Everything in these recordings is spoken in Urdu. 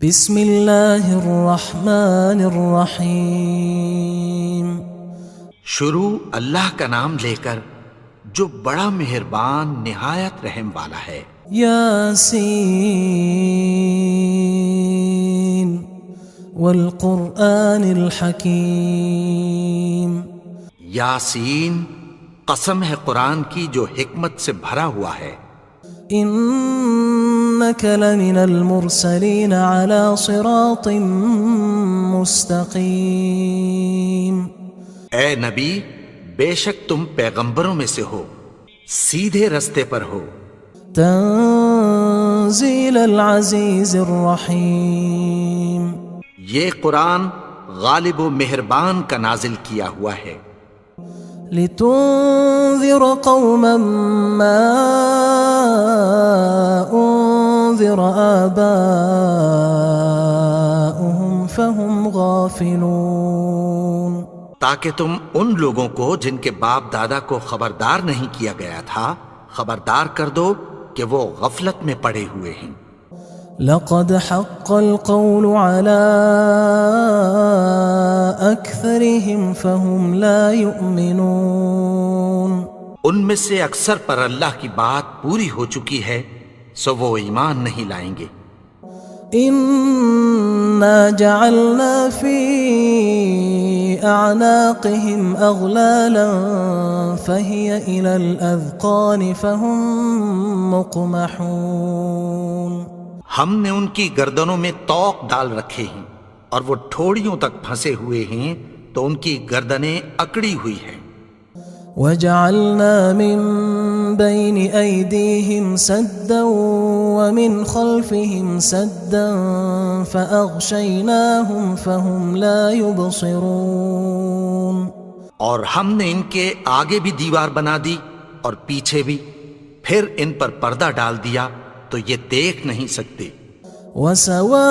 بسم اللہ الرحمن الرحیم۔ شروع اللہ کا نام لے کر جو بڑا مہربان نہایت رحم والا ہے۔ یاسین والقرآن الحکیم۔ یاسین، قسم ہے قرآن کی جو حکمت سے بھرا ہوا ہے۔ انک لمن المرسلین علی صراط مستقیم۔ اے نبی، بے شک تم پیغمبروں میں سے ہو، سیدھے رستے پر ہو۔ تنزیل العزیز الرحیم۔ یہ قرآن غالب و مہربان کا نازل کیا ہوا ہے۔ لتنذر قوما ما انذر آباؤهم فهم غافلون۔ تاکہ تم ان لوگوں کو جن کے باپ دادا کو خبردار نہیں کیا گیا تھا خبردار کر دو کہ وہ غفلت میں پڑے ہوئے ہیں۔ لقد حق القول على أكثرهم فهم لا يؤمنون۔ ان میں سے اکثر پر اللہ کی بات پوری ہو چکی ہے سو وہ ایمان نہیں لائیں گے۔ إنا جعلنا في أعناقهم أغلالا فهي إلى الأذقان فهم مقمحون۔ ہم نے ان کی گردنوں میں طوق ڈال رکھے ہیں اور وہ ٹھوڑیوں تک پھنسے ہوئے ہیں تو ان کی گردنیں اکڑی ہوئی ہیں۔ وجعلنا من بين أيديهم سدا ومن خلفهم سدا فأغشيناهم فهم لا يبصرون۔ اور ہم نے ان کے آگے بھی دیوار بنا دی اور پیچھے بھی، پھر ان پر پردہ ڈال دیا تو یہ دیکھ نہیں سکتے۔ وسواء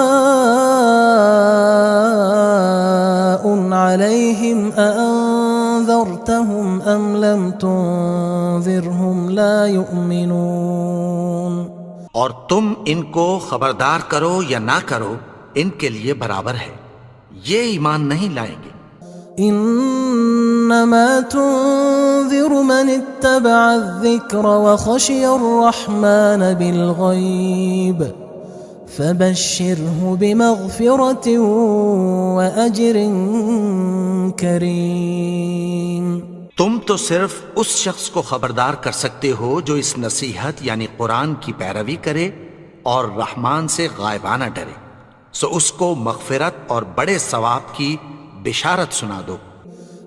عليهم أأنذرتهم أم لم تنذرهم لا يؤمنون۔ اور تم ان کو خبردار کرو یا نہ کرو ان کے لیے برابر ہے، یہ ایمان نہیں لائیں گے۔ انما تنذر من اتبع الذکر وخشی الرحمن بالغیب فبشرہ بمغفرۃ واجر کریم۔ تم تو صرف اس شخص کو خبردار کر سکتے ہو جو اس نصیحت یعنی قرآن کی پیروی کرے اور رحمان سے غائبانہ ڈرے، سو اس کو مغفرت اور بڑے ثواب کی بشارت سنا دو۔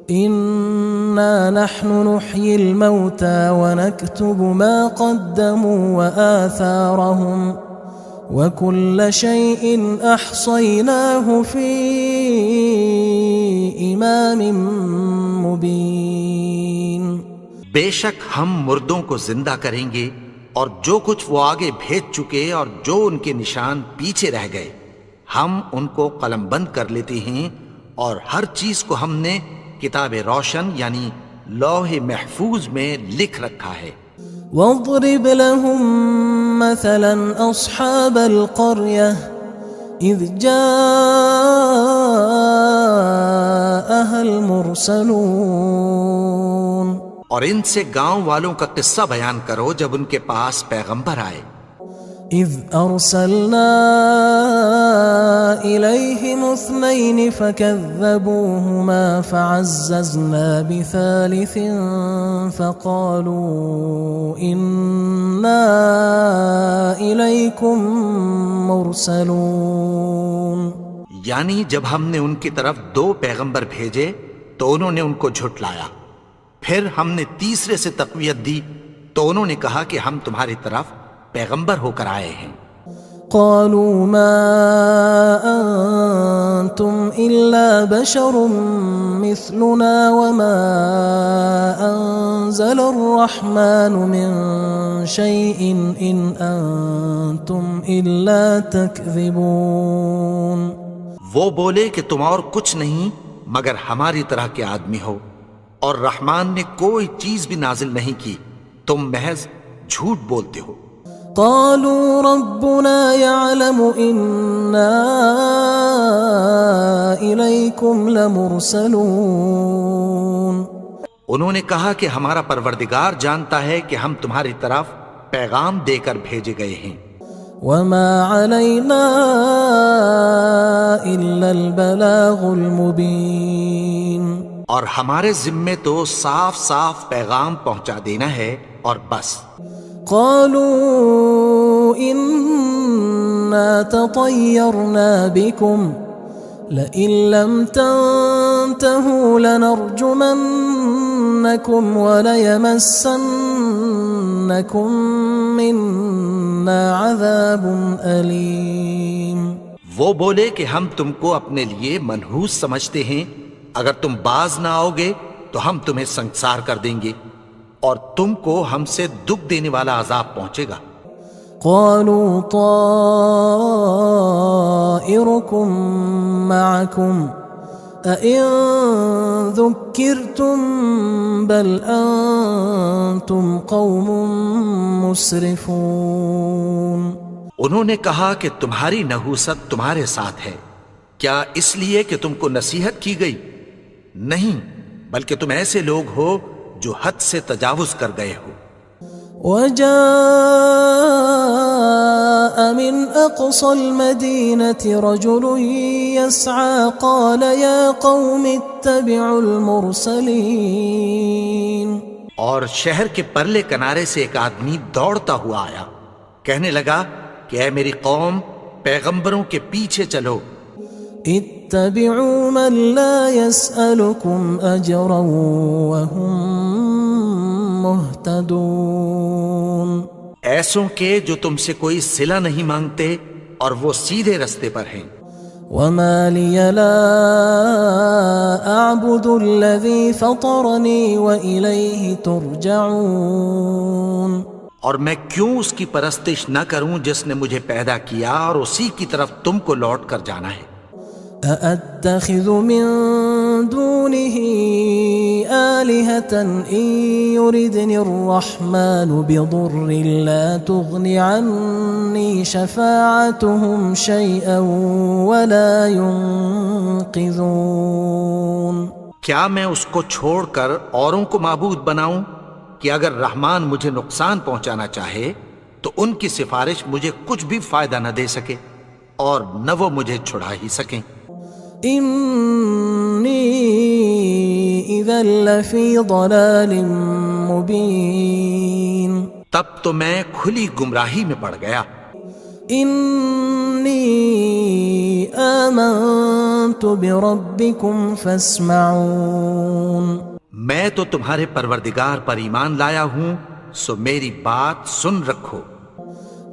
انا نحن نحيي الموتى ونكتب ما قدموا وآثارهم وكل شيء احصيناه في امام مبين۔ بے شک ہم مردوں کو زندہ کریں گے اور جو کچھ وہ آگے بھیج چکے اور جو ان کے نشان پیچھے رہ گئے ہم ان کو قلم بند کر لیتے ہیں، اور ہر چیز کو ہم نے کتاب روشن یعنی لوح محفوظ میں لکھ رکھا ہے۔ واضرب لهم مثلا اصحاب القرية اذ جاءها المرسلون۔ اور ان سے گاؤں والوں کا قصہ بیان کرو جب ان کے پاس پیغمبر آئے۔ اذ ارسلنا الیہم اثنین فکذبوہما فعززنا بثالث فقالوا انا الیکم مرسلون۔ یعنی جب ہم نے ان کی طرف 2 پیغمبر بھیجے تو انہوں نے ان کو جھٹلایا، پھر ہم نے تیسرے سے تقویت دی تو انہوں نے کہا کہ ہم تمہاری طرف پیغمبر ہو کر آئے ہیں۔ قالوا ما انتم الا بشر مثلنا وما انزل الرحمن من شيء ان انتم الا تكذبون۔ وہ بولے کہ تم اور کچھ نہیں مگر ہماری طرح کے آدمی ہو، اور رحمان نے کوئی چیز بھی نازل نہیں کی، تم محض جھوٹ بولتے ہو۔ قالوا ربنا يعلم إنا إليكم لمرسلون. انہوں نے کہا کہ ہمارا پروردگار جانتا ہے کہ ہم تمہاری طرف پیغام دے کر بھیجے گئے ہیں. وما علينا إلا البلاغ المبين. اور ہمارے ذمے تو صاف صاف پیغام پہنچا دینا ہے اور بس. قالوا إنا تطيرنا بكم لئن لم تنتهوا لنرجمنكم وليمسنكم منا عذاب أليم. وہ بولے کہ ہم تم کو اپنے لیے منحوس سمجھتے ہیں، اگر تم باز نہ آؤ گے تو ہم تمہیں سنسار کر دیں گے اور تم کو ہم سے دکھ دینے والا عذاب پہنچے گا. قالوا طائركم معكم أئن ذكرتم بل أنتم قوم مسرفون. انہوں نے کہا کہ تمہاری نحوست تمہارے ساتھ ہے، کیا اس لیے کہ تم کو نصیحت کی گئی؟ نہیں، بلکہ تم ایسے لوگ ہو جو حد سے تجاوز کر گئے ہو. وجاء من أقصى المدينة رجل يسعى قال يا قوم اتبعوا المرسلين. اور شہر کے پرلے کنارے سے ایک آدمی دوڑتا ہوا آیا، کہنے لگا کہ اے میری قوم، پیغمبروں کے پیچھے چلو. اتبعوا من لا يسألكم أجرا وهم مهتدون. ایسوں کے جو تم سے کوئی صلہ نہیں مانگتے اور وہ سیدھے رستے پر ہیں. وما لي لا أعبد الذي فطرني وإليه ترجعون. اور میں کیوں اس کی پرستش نہ کروں جس نے مجھے پیدا کیا اور اسی کی طرف تم کو لوٹ کر جانا ہے. أأتخذ من دونه آلهة إن يردني الرحمن بضر لا تغن عني شفاعتهم شيئا ولا ينقذون. کیا میں اس کو چھوڑ کر اوروں کو معبود بناؤں کہ اگر رحمان مجھے نقصان پہنچانا چاہے تو ان کی سفارش مجھے کچھ بھی فائدہ نہ دے سکے اور نہ وہ مجھے چھڑا ہی سکیں. إني إذا لفي ضلال مبين. تب تو میں کھلی گمراہی میں پڑ گیا. إني آمنت بربكم فاسمعون. میں تو تمہارے پروردگار پر ایمان لایا ہوں، سو میری بات سن رکھو.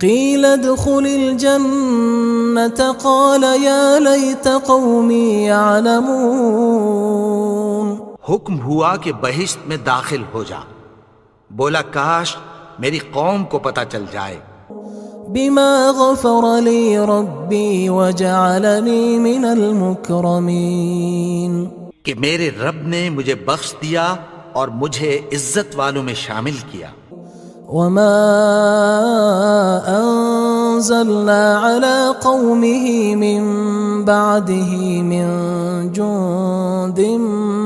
قيل ادخل الجنة قال يا ليت قومي يعلمون. حکم ہوا کہ بہشت میں داخل ہو جا. بولا کاش میری قوم کو پتہ چل جائے. بما غفر لي ربي وجعلني من المكرمين. کہ میرے رب نے مجھے بخش دیا اور مجھے عزت والوں میں شامل کیا. وما أنزلنا على قومه من بعده من جند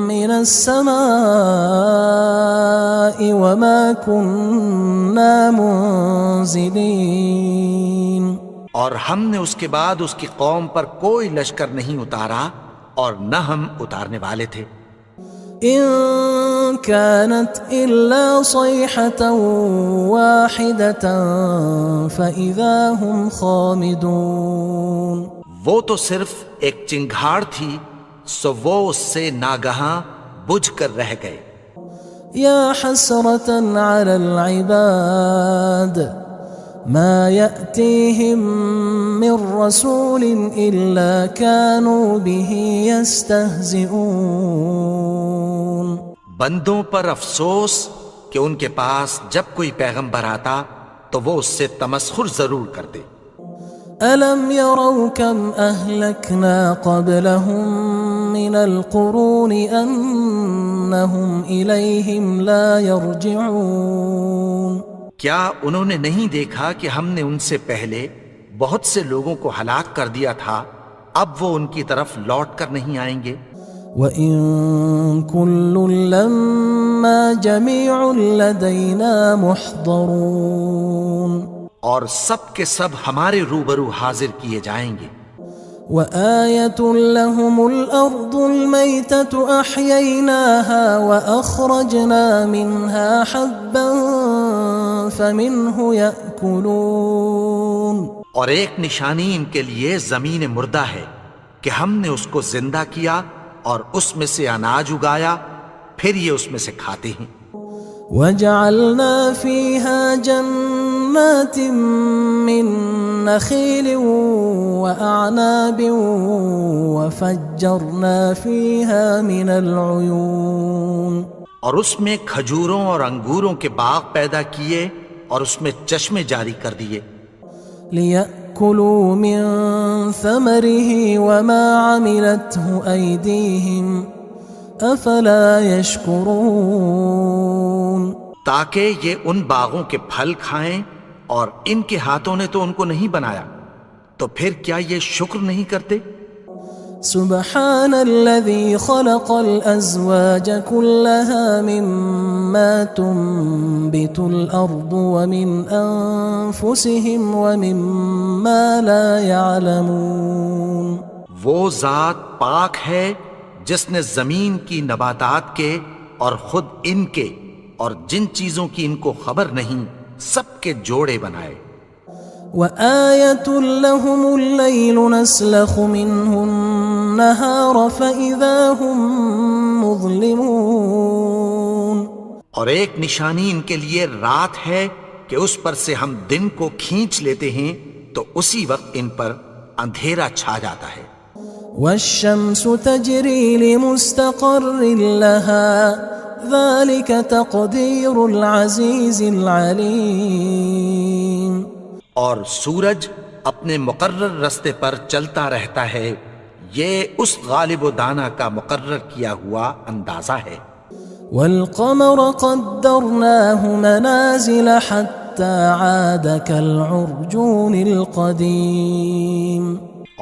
من السماء وما كنا منزلين. اور ہم نے اس کے بعد اس کی قوم پر کوئی لشکر نہیں اتارا اور نہ ہم اتارنے والے تھے. إن كانت إلا صيحة واحدة فإذا هم خامدون. وہ تو صرف ایک چنگھاڑ تھی، سو وہ اس سے ناگہاں بجھ کر رہ گئے. يا حسرة على العباد ما يأتيهم من رسول إلا كانوا به يستهزئون. بندوں پر افسوس کہ ان کے پاس جب کوئی پیغمبر آتا تو وہ اس سے تمسخر ضرور کرتے. ألم يروا كم أهلكنا قبلهم من القرون أنهم إليهم لا يرجعون. کیا انہوں نے نہیں دیکھا کہ ہم نے ان سے پہلے بہت سے لوگوں کو ہلاک کر دیا تھا، اب وہ ان کی طرف لوٹ کر نہیں آئیں گے؟ وَإِن كُلٌّ لَمَّا جَمِيعٌ لَدَيْنَا مُحْضَرُونَ، اور سب کے سب ہمارے روبرو حاضر کیے جائیں گے۔ وَآيَةٌ لَهُمُ الْأَرْضُ الْمَيْتَةُ أَحْيَيْنَاهَا وَأَخْرَجْنَا مِنْهَا حَبًّا فَمِنْهُ يَأْكُلُونَ، اور ایک نشانی ان کے لیے زمین مردہ ہے کہ ہم نے اس کو زندہ کیا اور اس میں سے اناج اگایا، پھر یہ اس میں سے کھاتے ہیں۔ وَجَعَلْنَا فِيهَا جَنَّاتٍ مِّن نَخِيلٍ وَأَعْنَابٍ وَفَجَّرْنَا فِيهَا مِنَ الْعُيُونِ، اور اس میں کھجوروں اور انگوروں کے باغ پیدا کیے اور اس میں چشمے جاری کر دیے، لِيَأْكُلُوا مِن ثَمَرِهِ وَمَا عَمِلَتْهُ أَيْدِيهِمْ أَفَلَا يَشْكُرُونَ، تاکہ یہ ان باغوں کے پھل کھائیں، اور ان کے ہاتھوں نے تو ان کو نہیں بنایا، تو پھر کیا یہ شکر نہیں کرتے؟ سبحان الذي خلق الأزواج كلها مما تنبت الأرض ومن أنفسهم ومما لا يعلمون، وہ ذات پاک ہے جس نے زمین کی نباتات کے اور خود ان کے اور جن چیزوں کی ان کو خبر نہیں سب کے جوڑے بنائے۔ وآية لهم الليل نسلخ منه النهار فإذا هم مظلمون، اور ایک نشانی ان کے لیے رات ہے کہ اس پر سے ہم دن کو کھینچ لیتے ہیں تو اسی وقت ان پر اندھیرا چھا جاتا ہے۔ والشمس تجري لمستقر لها ذلك تقدير العزيز العليم، اور سورج اپنے مقرر رستے پر چلتا رہتا ہے، یہ اس غالب و دانا کا مقرر کیا ہوا اندازہ ہے۔ والقمر قدرناه منازل حتى عاد كالعرجون القديم،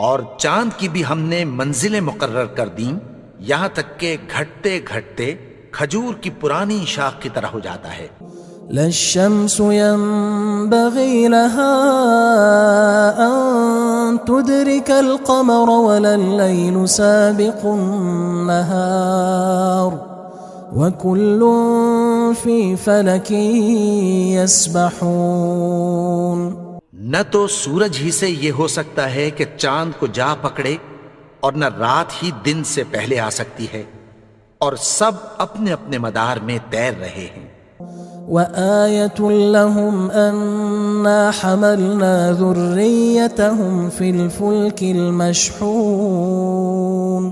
اور چاند کی بھی ہم نے منزلیں مقرر کر دیں، یہاں تک کہ گھٹتے گھٹتے کھجور کی پرانی شاخ کی طرح ہو جاتا ہے۔ لا الشمس ينبغي لها أن تدرك القمر ولا الليل سابق النهار وكل في فلك يسبحون، نہ تو سورج ہی سے یہ ہو سکتا ہے کہ چاند کو جا پکڑے، اور نہ رات ہی دن سے پہلے آ سکتی ہے، اور سب اپنے اپنے مدار میں تیر رہے ہیں۔ وآية لهم أنا حملنا ذريتهم في الفلك المشحون،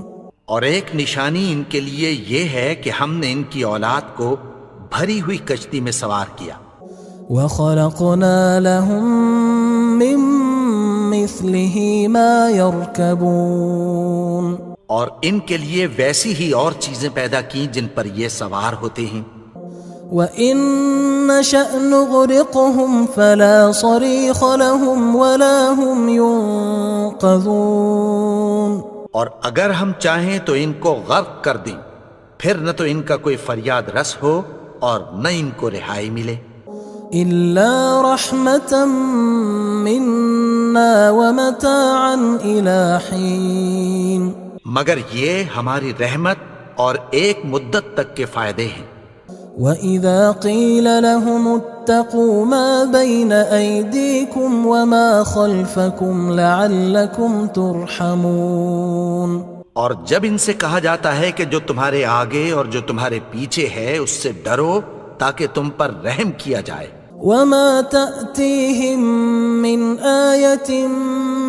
اور ایک نشانی ان کے لیے یہ ہے کہ ہم نے ان کی اولاد کو بھری ہوئی کشتی میں سوار کیا۔ وخلقنا لهم من مثله ما يركبون، اور ان کے لیے ویسی ہی اور چیزیں پیدا کی جن پر یہ سوار ہوتے ہیں۔ وَإِن نَّشَأْ نُغْرِقْهُمْ فَلَا صَرِيخَ لَهُمْ وَلَا هُمْ يُنقَذُونَ، اور اگر ہم چاہیں تو ان کو غرق کر دیں، پھر نہ تو ان کا کوئی فریاد رس ہو اور نہ ان کو رہائی ملے۔ إِلَّا رَحْمَةً مِنَّا وَمَتَاعًا إِلَى حِينٍ، مگر یہ ہماری رحمت اور ایک مدت تک کے فائدے ہیں۔ وَإِذَا قِيلَ لَهُمُ اتَّقُوا مَا بَيْنَ أَيْدِيكُمْ وَمَا خَلْفَكُمْ لَعَلَّكُمْ تُرْحَمُونَ، اور جب ان سے کہا جاتا ہے کہ جو تمہارے آگے اور جو تمہارے پیچھے ہے اس سے ڈرو تاکہ تم پر رحم کیا جائے۔ وَمَا تَأْتِيهِم مِّنْ آيَةٍ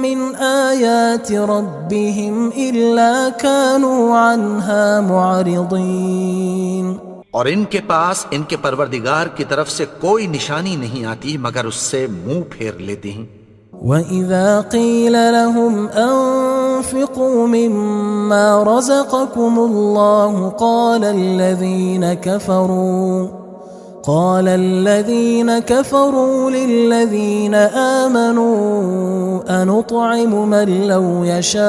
مِّنْ آيَاتِ رَبِّهِمْ إِلَّا كَانُوا عَنْهَا مُعْرِضِينَ، اور ان کے پاس ان کے پروردگار کی طرف سے کوئی نشانی نہیں آتی مگر اس سے منہ پھیر لیتے ہیں۔ وَإِذَا قِيلَ لَهُمْ أَنفِقُوا مِمَّا رَزَقَكُمُ اللَّهُ قال الذين كفروا للذين آمنوا أنطعم من لو يشاء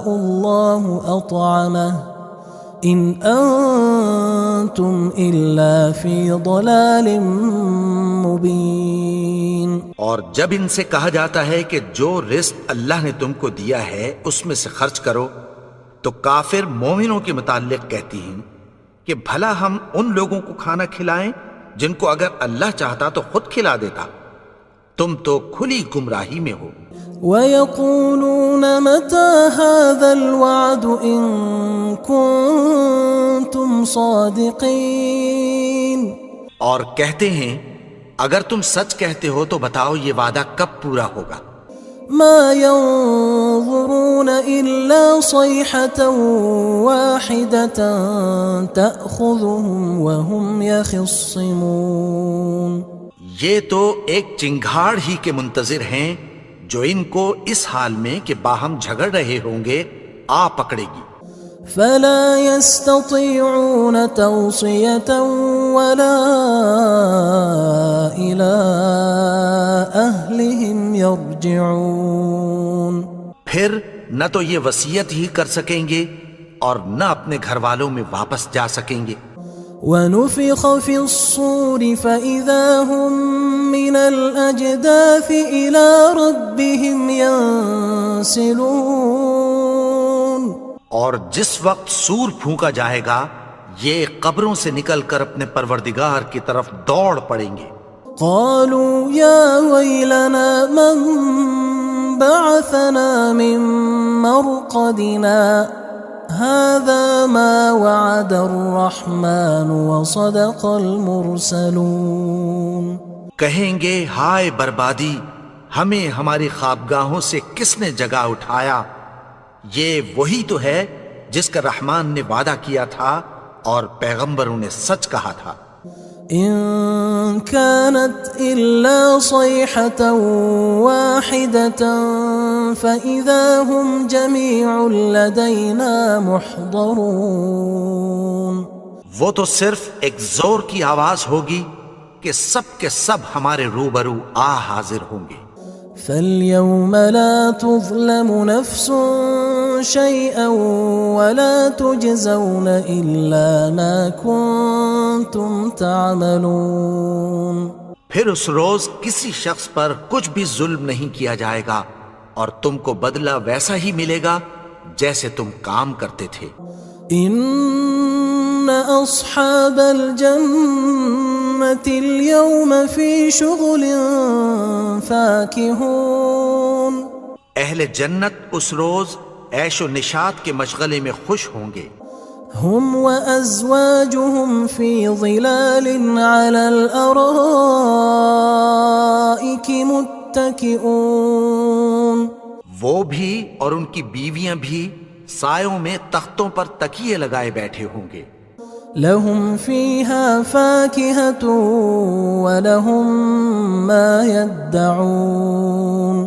الله أطعمه إن أنتم إلا في ضلال مبين. اور جب ان سے کہا جاتا ہے کہ جو رزق اللہ نے تم کو دیا ہے اس میں سے خرچ کرو، تو کافر مومنوں کے متعلق کہتی ہیں کہ بھلا ہم ان لوگوں کو کھانا کھلائیں جن کو اگر اللہ چاہتا تو خود کھلا دیتا. تم تو کھلی گمراہی میں ہو. وَيَقُولُونَ مَتَى هَذَا الْوَعْدُ إِن كُنتُمْ صَادِقِينَ. اور کہتے ہیں اگر تم سچ کہتے ہو تو بتاؤ یہ وعدہ کب پورا ہوگا. مَا يَنظُرُونَ إِلَّا صَيْحَةً وَاحِدَةً تَأْخُذُهُمْ وَهُمْ يَخِصِّمُونَ. یہ تو ایک چنگھاڑ ہی کے منتظر ہیں جو ان کو اس حال میں کہ باہم جھگڑ رہے ہوں گے آ پکڑے گی. فلا يستطيعون توصية ولا إلى أهلهم يرجعون. پھر نہ تو یہ وصیت ہی کر سکیں گے اور نہ اپنے گھر والوں میں واپس جا سکیں گے. ونفخ في الصور فإذا هم من الأجداث إلى ربهم ينسلون. اور جس وقت سور پھونکا جائے گا یہ قبروں سے نکل کر اپنے پروردگار کی طرف دوڑ پڑیں گے. قالوا يا ويلنا من بعثنا من مرقدنا هذا ما وعد الرحمن وصدق المرسلون. کہیں گے ہائے بربادی، ہمیں ہماری خوابگاہوں سے کس نے جگا اٹھایا. یہ وہی تو ہے جس کا رحمان نے وعدہ کیا تھا اور پیغمبروں نے سچ کہا تھا. إن كانت إلا صيحة واحدة فإذا هم جميع لدينا محضرون. وہ تو صرف ایک زور کی آواز ہوگی کہ سب کے سب ہمارے روبرو آ حاضر ہوں گے. فاليوم لا تظلم نفس شيئا ولا تجزون إلا ما كنتم تعملون. پھر اس روز کسی شخص پر کچھ بھی ظلم نہیں کیا جائے گا اور تم کو بدلہ ویسا ہی ملے گا جیسے تم کام کرتے تھے. إن أصحاب الجنة اليوم في شغل فاكهون. اہل جنت اس روز عیش و نشاط کے مشغلے میں خوش ہوں گے. هم وأزواجهم في ظلال على الأرائك متكئون. وہ بھی اور ان کی بیویاں بھی سایوں میں تختوں پر تکیے لگائے بیٹھے ہوں گے. لهم فيها فاكهة ولهم ما يدعون.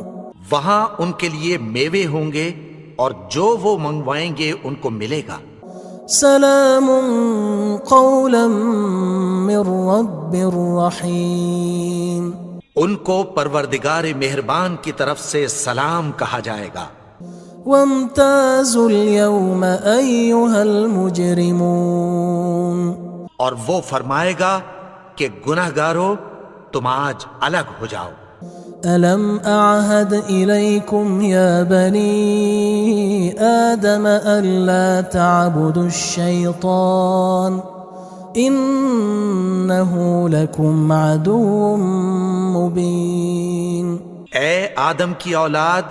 وہاں ان کے لیے میوے ہوں گے اور جو وہ منگوائیں گے ان کو ملے گا. سلام قولا من رب رحیم. ان کو پروردگار مہربان کی طرف سے سلام کہا جائے گا. وامتازوا اليوم أيها المجرمون. اور وہ فرمائے گا کہ گناہگارو تم آج الگ ہو جاؤ. ألم أعهد إليكم يا بني آدم ألا تعبدوا الشيطان إنه لكم عدو مبين. اے آدم کی اولاد،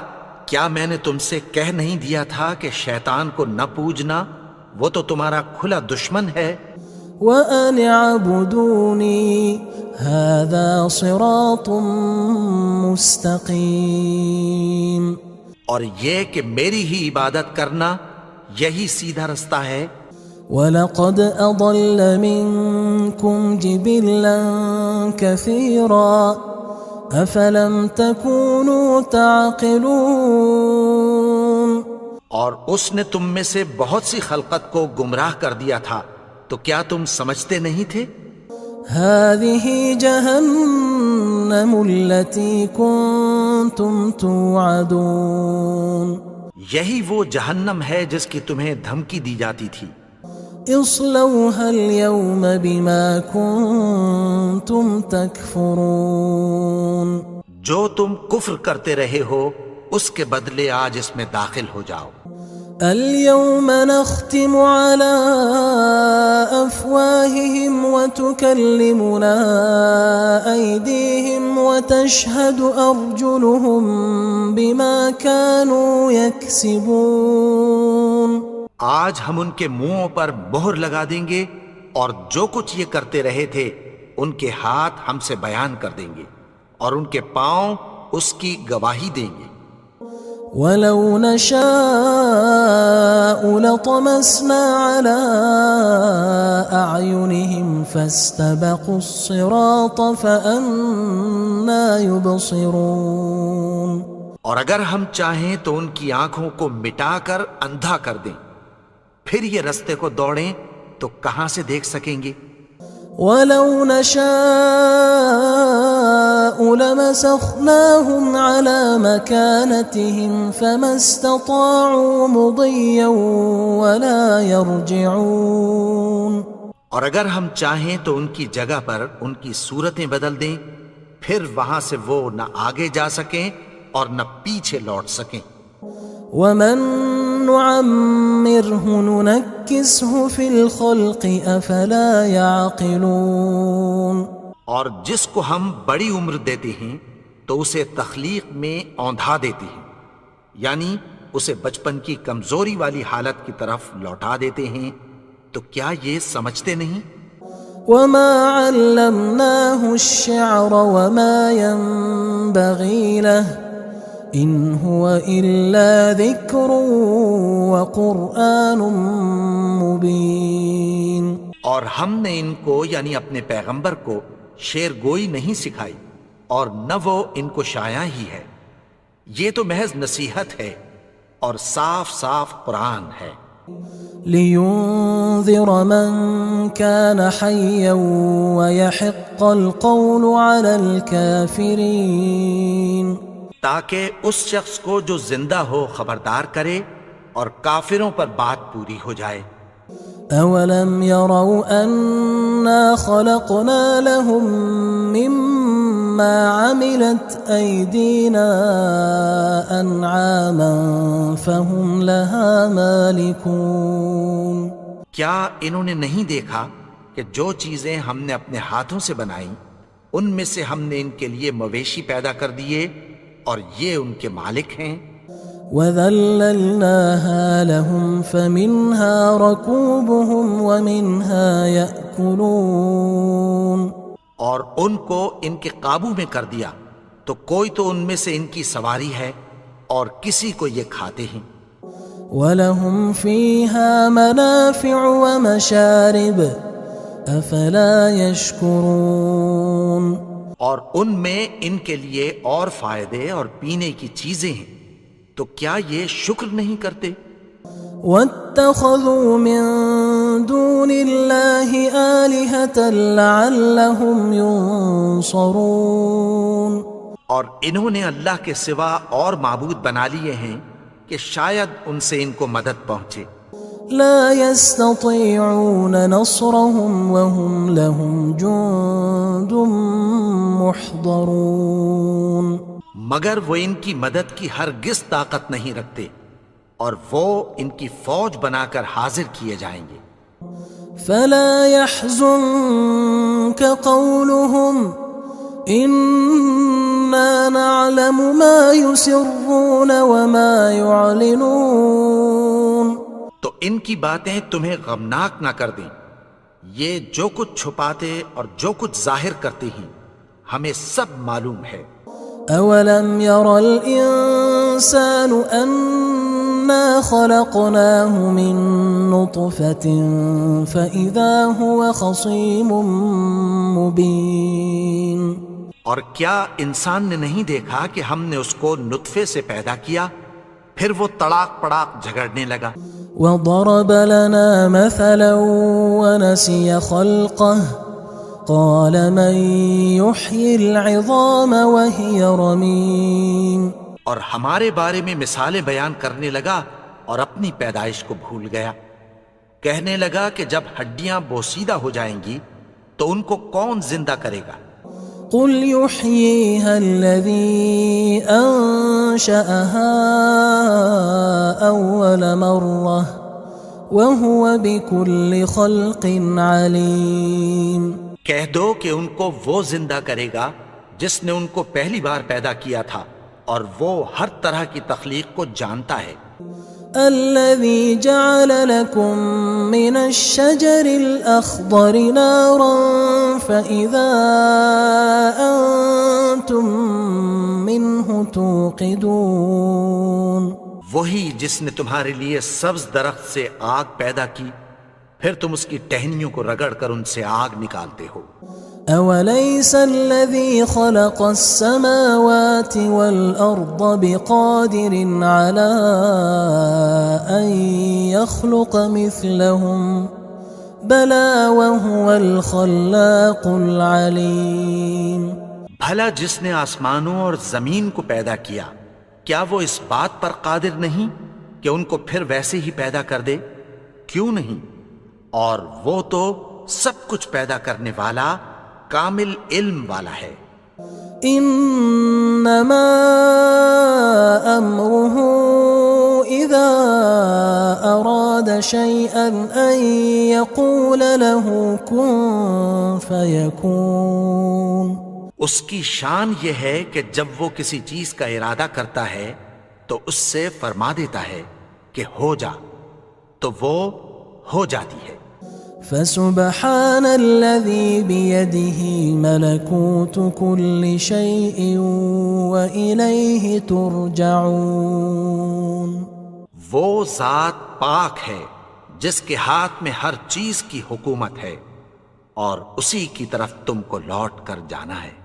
کیا میں نے تم سے کہہ نہیں دیا تھا کہ شیطان کو نہ پوجنا، وہ تو تمہارا کھلا دشمن ہے. وَأَنِ اعْبُدُونِي هَذَا صِرَاطٌ مُسْتَقِيمٌ. اور یہ کہ میری ہی عبادت کرنا یہی سیدھا رستہ ہے. وَلَقَدْ أَضَلَّ مِنْكُمْ جِبِلًّا كَثِيرًا أَفَلَمْ تَكُونُوا تَعْقِلُونَ. اور اس نے تم میں سے بہت سی خلقت کو گمراہ کر دیا تھا، تو کیا تم سمجھتے نہیں تھے؟ هذه جهنم التي كنتم توعدون یہی وہ جہنم ہے جس کی تمہیں دھمکی دی جاتی تھی۔ اصلوها اليوم بما كنتم تكفرون جو تم کفر کرتے رہے ہو اس کے بدلے آج اس میں داخل ہو جاؤ۔ اليوم نختم على أفواههم وتكلمنا أيديهم وتشهد أرجلهم بما كانوا يكسبون آج ہم ان کے منہوں پر مہر لگا دیں گے اور جو کچھ یہ کرتے رہے تھے ان کے ہاتھ ہم سے بیان کر دیں گے اور ان کے پاؤں اس کی گواہی دیں گے۔ وَلَوْ نَشَاءُ لَطَمَسْنَا عَلَىٰ أَعْيُنِهِمْ فَاسْتَبَقُوا الصِّرَاطَ فَأَنَّىٰ يُبْصِرُونَ اور اگر ہم چاہیں تو ان کی آنکھوں کو مٹا کر اندھا کر دیں، پھر یہ رستے کو دوڑیں تو کہاں سے دیکھ سکیں گے؟ وَلَوْ نَشَاءُ لَمَسَخْنَاهُمْ عَلَىٰ مَكَانَتِهِمْ فَمَا اسْتَطَاعُوا مُضِيًّا وَلَا يَرْجِعُونَ اور اگر ہم چاہیں تو ان کی جگہ پر ان کی صورتیں بدل دیں، پھر وہاں سے وہ نہ آگے جا سکیں اور نہ پیچھے لوٹ سکیں۔ وَمَن نُعَمِّرْهُ نُنَكِّسْهُ فِي الْخَلْقِ أَفَلَا يَعْقِلُونَ اور جس کو ہم بڑی عمر دیتے ہیں تو اسے تخلیق میں اوندھا دیتے ہیں، یعنی اسے بچپن کی کمزوری والی حالت کی طرف لوٹا دیتے ہیں، تو کیا یہ سمجھتے نہیں؟ وَمَا عَلَّمْنَاهُ الشِّعْرَ وَمَا يَنبَغِي لَهُ إِنْ هُوَ إِلَّا ذِكْرٌ وَقُرْآنٌ مُبِينٌ اور ہم نے ان کو یعنی اپنے پیغمبر کو شعر گوئی نہیں سکھائی اور نہ وہ ان کو شایع ہی ہے، یہ تو محض نصیحت ہے اور صاف صاف قرآن ہے۔ لِيُنذِرَ مَن كَانَ حَيًّا وَيَحِقَّ الْقَوْلُ عَلَى الْكَافِرِينَ تاکہ اس شخص کو جو زندہ ہو خبردار کرے اور کافروں پر بات پوری ہو جائے۔ أَوَلَمْ يَرَوْا أَنَّا خَلَقْنَا لَهُم مِّمَّا عَمِلَتْ أَيْدِينَا أَنْعَامًا فَهُمْ لَهَا مَالِكُونَ کیا انہوں نے نہیں دیکھا کہ جو چیزیں ہم نے اپنے ہاتھوں سے بنائیں ان میں سے ہم نے ان کے لیے مویشی پیدا کر دیے اور یہ ان کے مالک ہیں۔ وَذَلَّلْنَاهَا لَهُمْ فَمِنْهَا رَكُوبُهُمْ وَمِنْهَا يَأْكُلُونَ اور ان کو ان کے قابو میں کر دیا تو کوئی تو ان میں سے ان کی سواری ہے اور کسی کو یہ کھاتے ہیں۔ وَلَهُمْ فِيهَا مَنَافِعُ وَمَشَارِبُ أَفَلَا يَشْكُرُونَ اور ان میں ان کے لیے اور فائدے اور پینے کی چیزیں ہیں، تو کیا یہ شکر نہیں کرتے؟ وَاتَّخَذُوا مِن دُونِ اللَّهِ آلِهَةً لَعَلَّهُمْ يُنصَرُونَ اور انہوں نے اللہ کے سوا اور معبود بنا لیے ہیں کہ شاید ان سے ان کو مدد پہنچے۔ لا يستطيعون نصرهم وهم لهم جند محضرون مگر وہ ان کی مدد کی ہرگز طاقت نہیں رکھتے اور وہ ان کی فوج بنا کر حاضر کیے جائیں گے۔ فلا يحزنك قولهم إنا نعلم ما يسرون وما يعلنون تو ان کی باتیں تمہیں غمناک نہ کر دیں، یہ جو کچھ چھپاتے اور جو کچھ ظاہر کرتے ہیں ہمیں سب معلوم ہے۔ أولم ير الإنسان أنا خلقناه من نطفة فإذا هو خصيم مبين اور کیا انسان نے نہیں دیکھا کہ ہم نے اس کو نطفے سے پیدا کیا، پھر وہ تڑاک پڑاک جھگڑنے لگا۔ وضرب لنا مثلا ونسي خلقه قال من يحيي العظام وهي رميم اور ہمارے بارے میں مثالیں بیان کرنے لگا اور اپنی پیدائش کو بھول گیا۔ کہنے لگا کہ جب ہڈیاں بوسیدہ ہو جائیں گی تو ان کو کون زندہ کرے گا؟ قل يحييها الذي أنشأها أول مرة وهو بكل خلق عليم۔ کہہ دو کہ ان کو وہ زندہ کرے گا جس نے ان کو پہلی بار پیدا کیا تھا اور وہ ہر طرح کی تخلیق کو جانتا ہے۔ الذي جعل لكم من الشجر الأخضر نارا فإذا أنتم منه توقدون۔ وہی جس نے تمہارے لیے سبز درخت سے آگ پیدا کی، پھر تم اس کی ٹہنیوں کو رگڑ کر ان سے آگ نکالتے ہو۔ أوليس الذي خلق السماوات والأرض بقادر على أن يخلق مثلهم بلى وهو الخلاق العليم۔ بھلا جس نے آسمانوں اور زمین کو پیدا کیا، کیا وہ اس بات پر قادر نہیں کہ ان کو پھر ویسے ہی پیدا کر دے؟ کیوں نہیں؟ اور وہ تو سب کچھ پیدا کرنے والا، کامل علم والا ہے۔ انما امره اذا اراد شيئا ان يقول له كن فيكون۔ اس کی شان یہ ہے کہ جب وہ کسی چیز کا ارادہ کرتا ہے تو اس سے فرما دیتا ہے کہ ہو جا، تو وہ ہو جاتی ہے۔ فسبحان الذي بيده ملكوت كل شيء وإليه ترجعون۔ وہ ذات پاک ہے جس کے ہاتھ میں ہر چیز کی حکومت ہے اور اسی کی طرف تم کو لوٹ کر جانا ہے۔